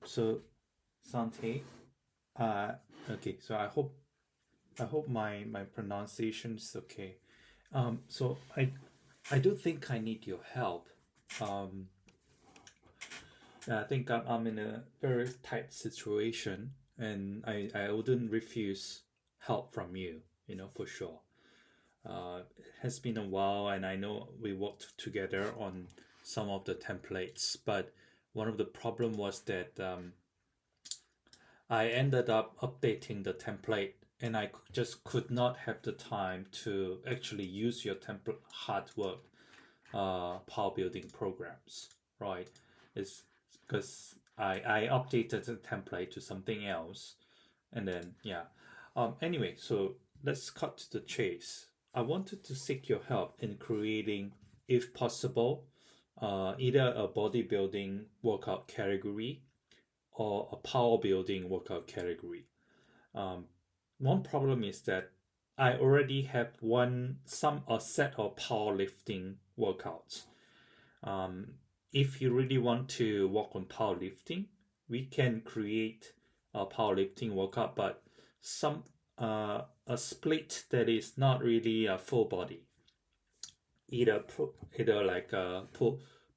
So Sante, uh, okay. So I hope my pronunciation is okay. So I do think I need your help. Um, I think I'm in a very tight situation, and I wouldn't refuse help from you. For sure. It has been a while, and I know we worked together on some of the templates, but one of the problem was that I ended up updating the template and I just could not have the time to actually use your template hard work power building programs, right? It's because I updated the template to something else and then yeah. Anyway, so let's cut to the chase. I wanted to seek your help in creating, if possible, either a bodybuilding workout category or a power building workout category. Um, One problem is that I already have a set of powerlifting workouts. Um, if you really want to work on powerlifting, we can create a powerlifting workout, but some a split that is not really a full body. Either like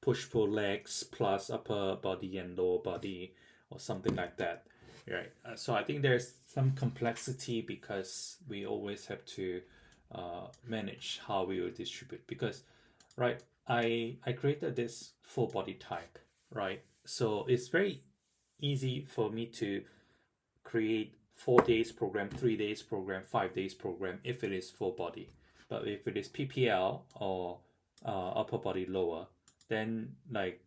push pull legs plus upper body and lower body or something like that, right? So I think there's some complexity because we always have to manage how we will distribute because right I created this full body type, right? So it's very easy for me to create 4 days program, 3 days program, 5 days program if it is full body. But if it is PPL or upper body lower, then like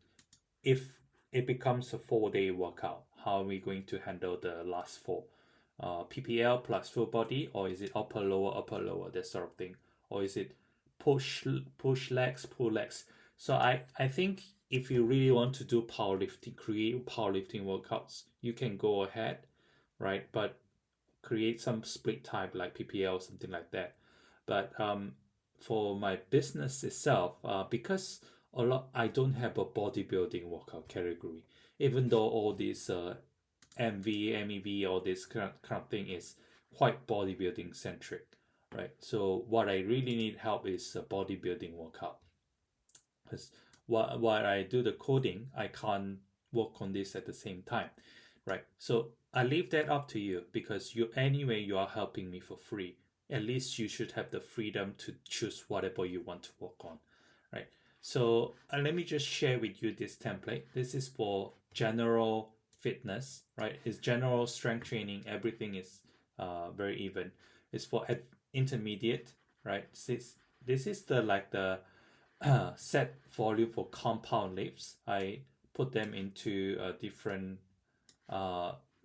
if it becomes a 4 day workout, how are we going to handle the last four? PPL plus full body, or is it upper lower, that sort of thing, or is it push legs, pull legs? So I think if you really want to do powerlifting, create powerlifting workouts, you can go ahead, right? But create some split type like PPL or something like that. But for my business itself, because I don't have a bodybuilding workout category, even though all these MV, MEV, all this kind of thing is quite bodybuilding centric, right? So what I really need help is a bodybuilding workout because while I do the coding, I can't work on this at the same time, right? So I leave that up to you because you are helping me for free. At least you should have the freedom to choose whatever you want to work on, right? So let me just share with you this template. This is for general fitness, right? It's general strength training. Everything is very even. It's for intermediate, right? This is the set volume for compound lifts. I put them into uh,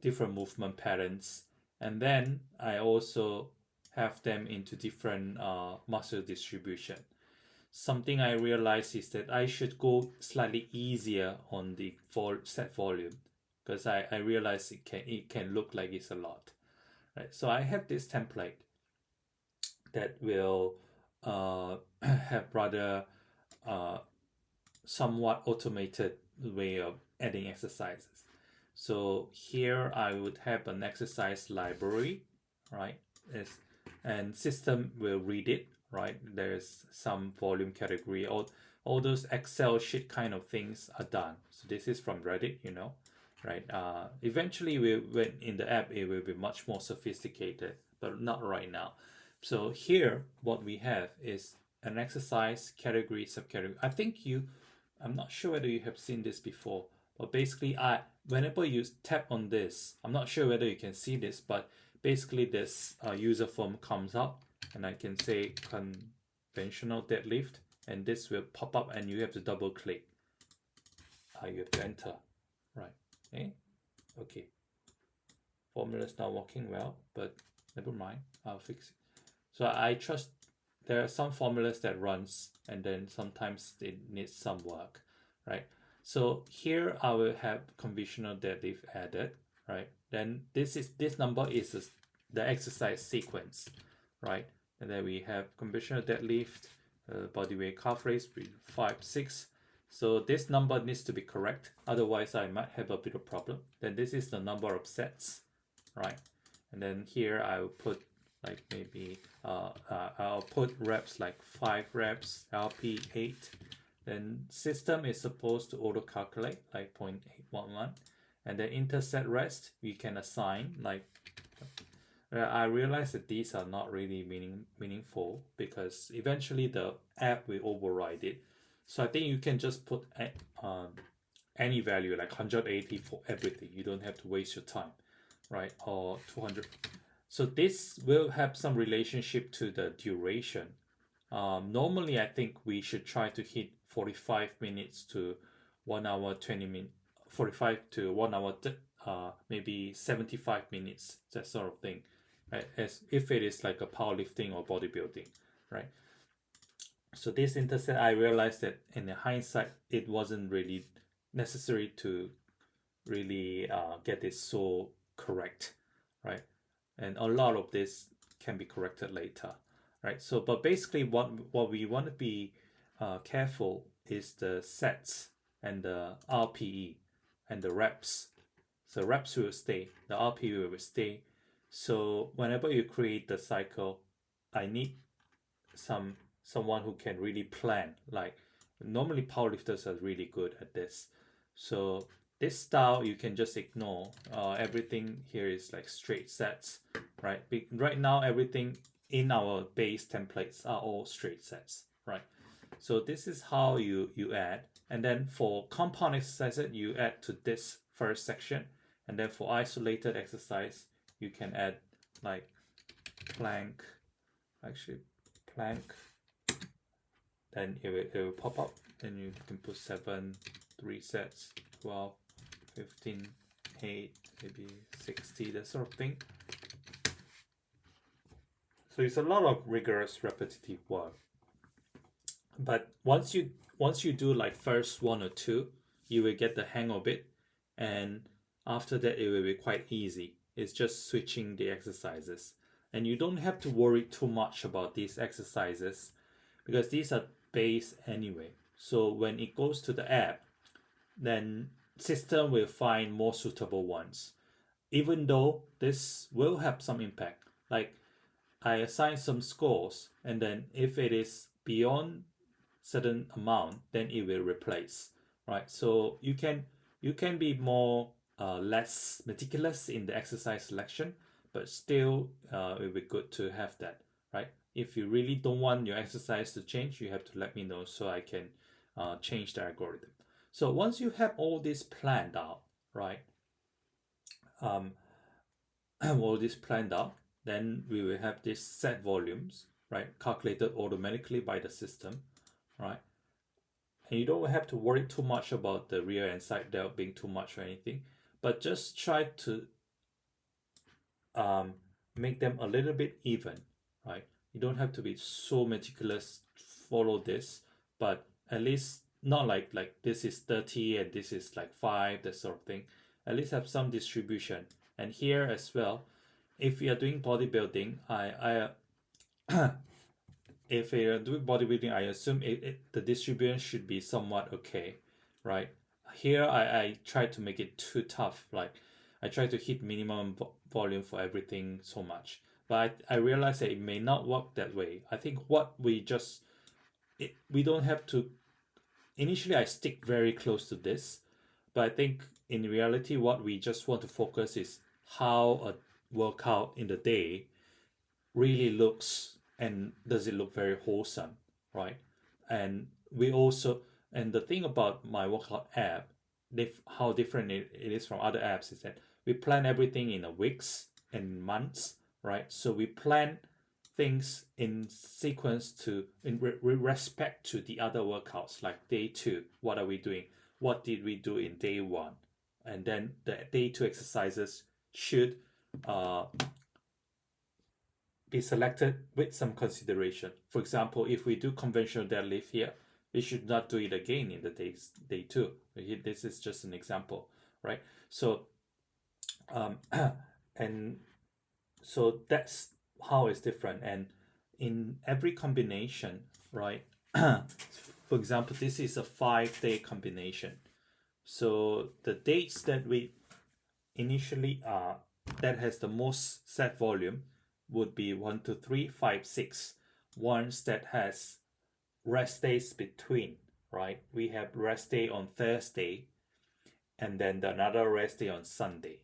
different movement patterns, and then I also have them into different muscle distribution. Something I realized is that I should go slightly easier on the set volume because I realize it can look like it's a lot, right? So I have this template that will have rather uh, somewhat automated way of adding exercises. So here I would have an exercise library, right? And system will read it, right? There's some volume category. All those Excel sheet kind of things are done. So this is from Reddit, right? Eventually, when in the app, it will be much more sophisticated, but not right now. So here, what we have is an exercise category, subcategory. I'm not sure whether you have seen this before, but basically, whenever you tap on this, I'm not sure whether you can see this, but basically this user form comes up and I can say conventional deadlift and this will pop up and you have to double click. You have to enter, right? Okay. Formula is not working well, but never mind, I'll fix it. So I trust there are some formulas that runs and then sometimes it needs some work, right? So here I will have conventional deadlift added, right? Then this number is the exercise sequence, right? And then we have conventional deadlift, body weight calf raise, 5, 6, So this number needs to be correct, otherwise I might have a bit of problem. Then this is the number of sets, right? And then here I will put like maybe I'll put reps like 5 reps, LP 8. Then system is supposed to auto calculate like 0.811, and then interset rest we can assign like I realize that these are not really meaningful because eventually the app will override it. So I think you can just put any value like 180 for everything. You don't have to waste your time, right? Or 200. So this will have some relationship to the duration. Normally, I think we should try to hit 45 minutes to 1 hour 20 minutes, 45 to 1 hour, maybe 75 minutes, that sort of thing, right? As if it is like a powerlifting or bodybuilding, right? So this interset, I realized that in the hindsight, it wasn't really necessary to really get this so correct, right? And a lot of this can be corrected later, right? So, but basically, what we want to be careful is the sets and the RPE and the reps. So reps will stay, the RPE will stay. So whenever you create the cycle, I need someone who can really plan. Like normally powerlifters are really good at this. So this style you can just ignore. Everything here is like straight sets, right? Right now everything in our base templates are all straight sets, right? So this is how you add. And then for compound exercises, you add to this first section. And then for isolated exercise, you can add like plank, actually plank. Then it will pop up and you can put 7, 3 sets, 12, 15, 8, maybe 60, that sort of thing. So it's a lot of rigorous repetitive work. But once you do like first 1 or 2, you will get the hang of it, and after that it will be quite easy. It's just switching the exercises, and you don't have to worry too much about these exercises because these are base anyway. So when it goes to the app, then system will find more suitable ones, even though this will have some impact. Like I assign some scores, and then if it is beyond certain amount, then it will replace, right? So you can be more less meticulous in the exercise selection, but still it will be good to have that, right? If you really don't want your exercise to change, you have to let me know so I can change the algorithm. So once you have all this planned out, right? All this planned out, then we will have these set volumes, right? Calculated automatically by the system, right? And you don't have to worry too much about the rear and side delt being too much or anything, but just try to make them a little bit even, right? You don't have to be so meticulous to follow this, but at least not like this is 30 and this is like 5, that sort of thing. At least have some distribution. And here as well, if you are doing bodybuilding, if you're doing bodybuilding, I assume the distribution should be somewhat okay, right? Here, I try to make it too tough. Like, I try to hit minimum volume for everything so much. But I realize that it may not work that way. I think what we don't have to, initially I stick very close to this, but I think in reality, what we just want to focus is how a workout in the day really looks, and does it look very wholesome, right? And the thing about my workout app, how different it is from other apps is that we plan everything in a weeks and months, right? So we plan things in sequence in respect to the other workouts, like day 2, what are we doing? What did we do in day 1? And then the day 2 exercises should be selected with some consideration. For example, if we do conventional deadlift here, we should not do it again in the day 2. This is just an example, right? So, and so that's how it's different. And in every combination, right? for example, this is a 5-day combination. So the dates that we initially that has the most set volume would be 1, 2, 3, 5, 6. Ones that has rest days between, right? We have rest day on Thursday and then another rest day on Sunday,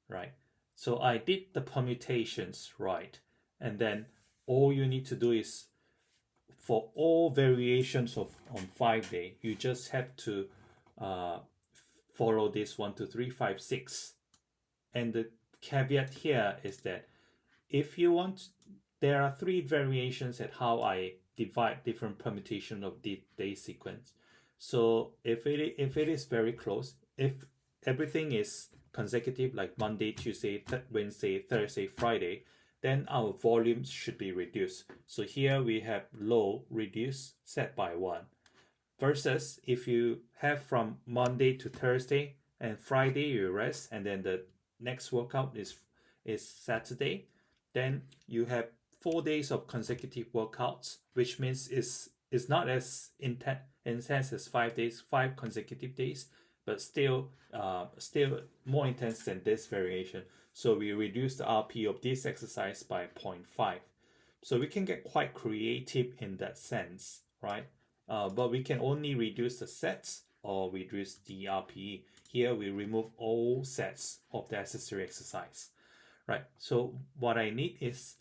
right? So I did the permutations right, and then all you need to do is for all variations of on 5-day, you just have to uh, follow this 1, 2, 3, 5, 6. And the caveat here is that if you want, there are 3 variations at how I divide different permutation of the day sequence. So if it is very close, if everything is consecutive, like Monday, Tuesday, Wednesday, Thursday, Friday, then our volumes should be reduced. So here we have low reduce set by 1. Versus if you have from Monday to Thursday and Friday you rest, and then the next workout is Saturday, then you have 4 days of consecutive workouts, which means it's not as intense as 5 days, 5 consecutive days, but still more intense than this variation. So we reduce the RP of this exercise by 0.5. So we can get quite creative in that sense, right? But we can only reduce the sets or reduce the RPE. Here we remove all sets of the accessory exercise, right? So what I need is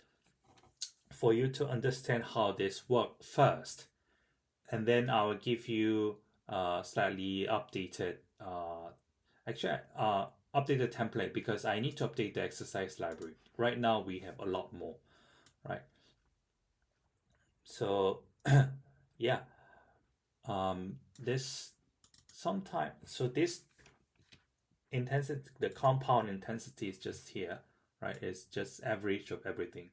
for you to understand how this works first, and then I will give you slightly updated updated template, because I need to update the exercise library. Right now we have a lot more, right? So yeah, this sometime, so this intensity, the compound intensity is just here, right? It's just average of everything.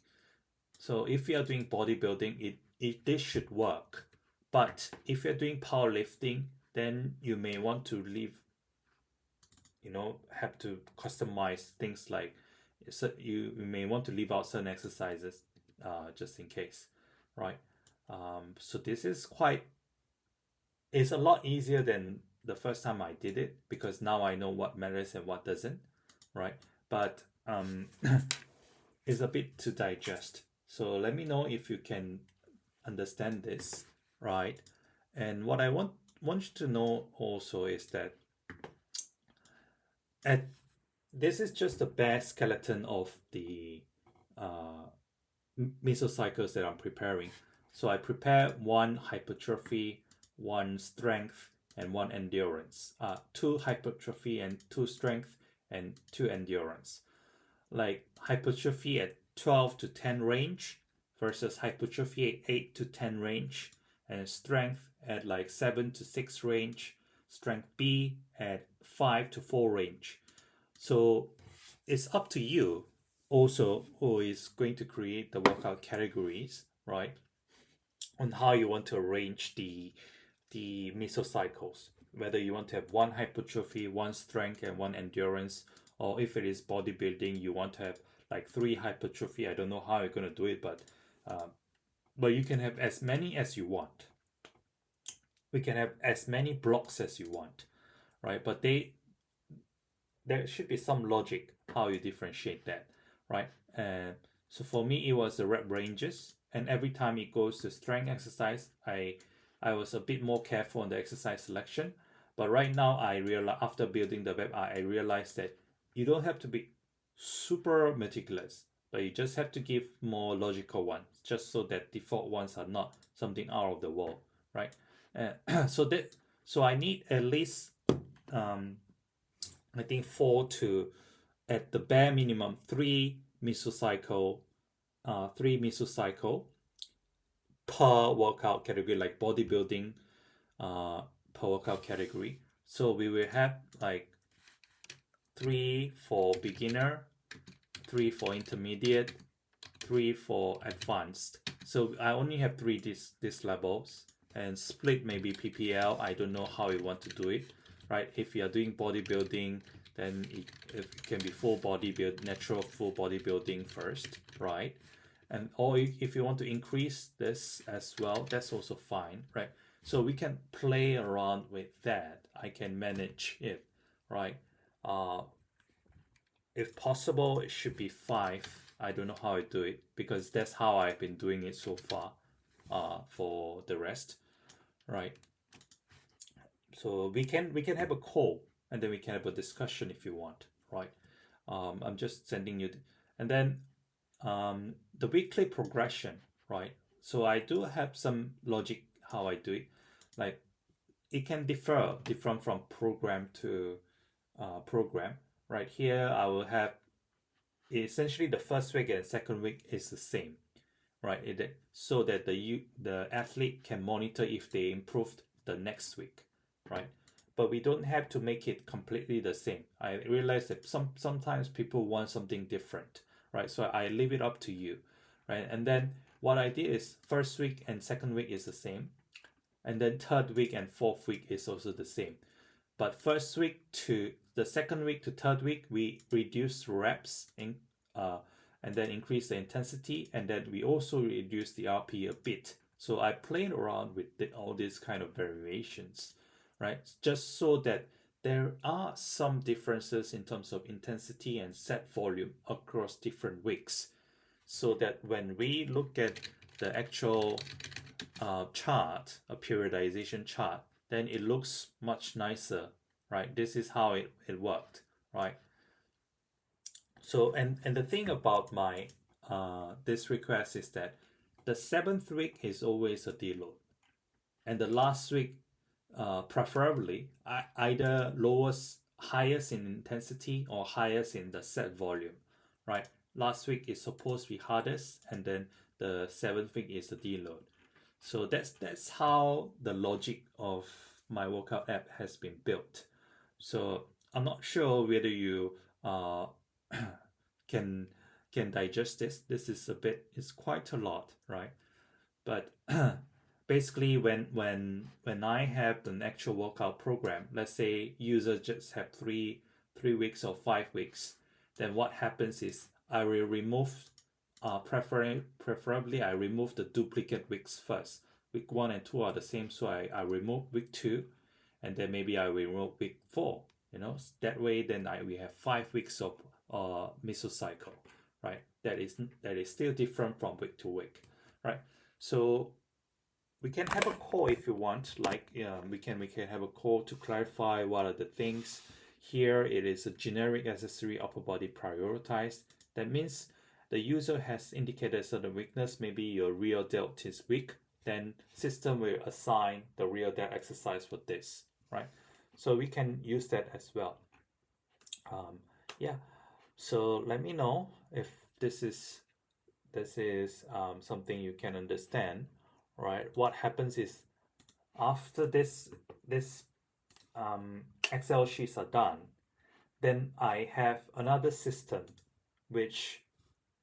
So if you are doing bodybuilding, this should work. But if you're doing powerlifting, then you may want to leave, have to customize things like, so you may want to leave out certain exercises just in case, right? So this is it's a lot easier than the first time I did it, because now I know what matters and what doesn't, right? But it's a bit to digest. So let me know if you can understand this, right? And what I want you to know also is that this is just the bare skeleton of the mesocycles that I'm preparing. So I prepare 1 hypertrophy, 1 strength, and 1 endurance. 2 hypertrophy and 2 strength and 2 endurance. Like hypertrophy at 12 to 10 range versus hypertrophy at 8 to 10 range, and strength at like 7 to 6 range, strength B at 5 to 4 range. So it's up to you also who is going to create the workout categories, right? On how you want to arrange the mesocycles, whether you want to have 1 hypertrophy, 1 strength, and 1 endurance, or if it is bodybuilding, you want to have like 3 hypertrophy. I don't know how you're going to do it, but you can have as many as you want. We can have as many blocks as you want, right? But there should be some logic how you differentiate that, right? And so for me, it was the rep ranges, and every time it goes to strength exercise, I was a bit more careful on the exercise selection. But right now, I realize, after building the web, I realized that you don't have to be super meticulous, but you just have to give more logical ones, just so that default ones are not something out of the world, right? So I need at least I think 4 to, at the bare minimum, 3 mesocycle per workout category, like bodybuilding per workout category. So we will have like 3 for beginner, 3 for intermediate, 3 for advanced. So I only have 3 these levels, and split maybe PPL. I don't know how you want to do it, right? If you are doing bodybuilding, then it can be full bodybuild, natural full bodybuilding first, right? And or if you want to increase this as well, that's also fine, right? So we can play around with that. I can manage it, right? If possible, it should be 5. I don't know how I do it because that's how I've been doing it so far. For the rest, right? So we can have a call and then we can have a discussion if you want, right? I'm just sending you, and then the weekly progression, right? So I do have some logic how I do it, like it can differ different from program to program. Right here, I will have essentially the first week and second week is the same, right? So that the athlete can monitor if they improved the next week, right? But we don't have to make it completely the same. I realize that sometimes people want something different, right? So I leave it up to you, right? And then what I did is first week and second week is the same, and then third week and fourth week is also the same. But first week to the second week to third week, we reduce reps and then increase the intensity, and then we also reduce the RP a bit. So I played around with all these kind of variations, right? Just so that there are some differences in terms of intensity and set volume across different weeks, so that when we look at the actual chart, a periodization chart, then it looks much nicer, right? This is how it worked, right? So and the thing about my this request is that the 7th week is always a deload, and the last week preferably either lowest highest in intensity or highest in the set volume, right? Last week is supposed to be hardest, and then the 7th week is the deload. So that's how the logic of my workout app has been built. So I'm not sure whether you can digest this. This is it's quite a lot, right? But basically, when I have an actual workout program, let's say users just have 3 weeks or 5 weeks, then what happens is I will remove preferably I remove the duplicate weeks first. Week 1 and 2 are the same, so I remove week 2, and then maybe I will remove week 4. That way then we have 5 weeks of mesocycle, right? That is still different from week to week, right? So we can have a call if you want, like we can have a call to clarify what are the things. Here it is a generic accessory upper body prioritized. That means the user has indicated certain weakness, maybe your rear delt is weak, then system will assign the rear delt exercise for this, right? So we can use that as well. Yeah, so let me know if this is something you can understand, right? What happens is after this Excel sheets are done, then I have another system which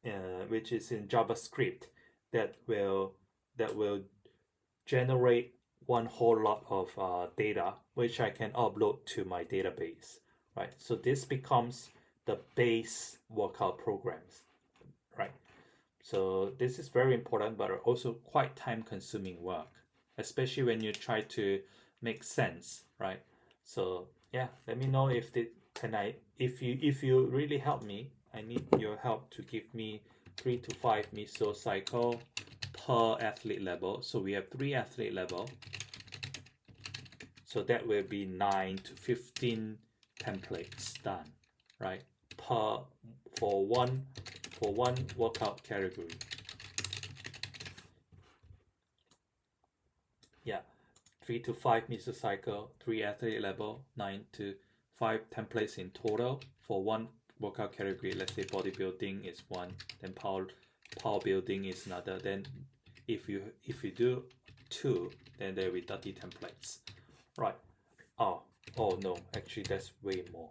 is in JavaScript that will generate one whole lot of data which I can upload to my database, right? So this becomes the base workout programs, right? So this is very important, but also quite time-consuming work, especially when you try to make sense, right? So yeah, let me know if you really help me. I need your help to give me 3 to 5 mesocycle per athlete level. So we have 3 athlete level. So that will be 9 to 15 templates done, right? For one workout category. Yeah, 3 to 5 mesocycle, 3 athlete level, 9 to 5 templates in total for one workout category. Let's say bodybuilding is one, then power building is another. Then if you do 2, then there will be 30 templates, right? Oh no, actually that's way more,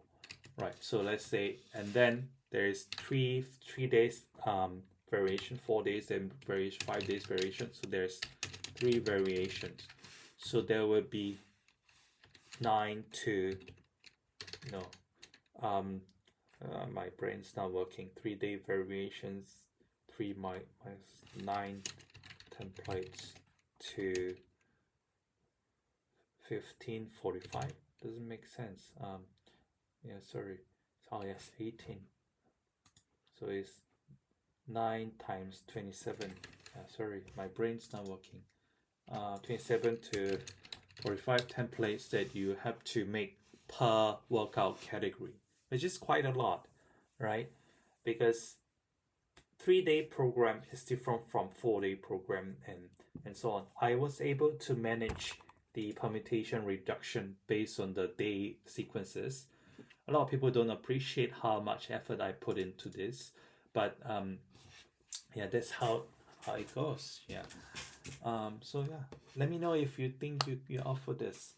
right? So let's say, and then there is 3 days variation, 4 days, then variation, 5 days variation. So there's 3 variations. So there will be 9 to my brain's not working. 3-day variations, 3 minus 9 templates to 15:45 doesn't make sense. Yeah, sorry. Oh yes, 18. So it's 9 times 27. Sorry, my brain's not working. 27 to 45 templates that you have to make per workout category, which is quite a lot, right? Because 3-day program is different from 4-day program and so on. I was able to manage the permutation reduction based on the day sequences. A lot of people don't appreciate how much effort I put into this, but yeah, that's how it goes. Yeah. So yeah, let me know if you think you offer this.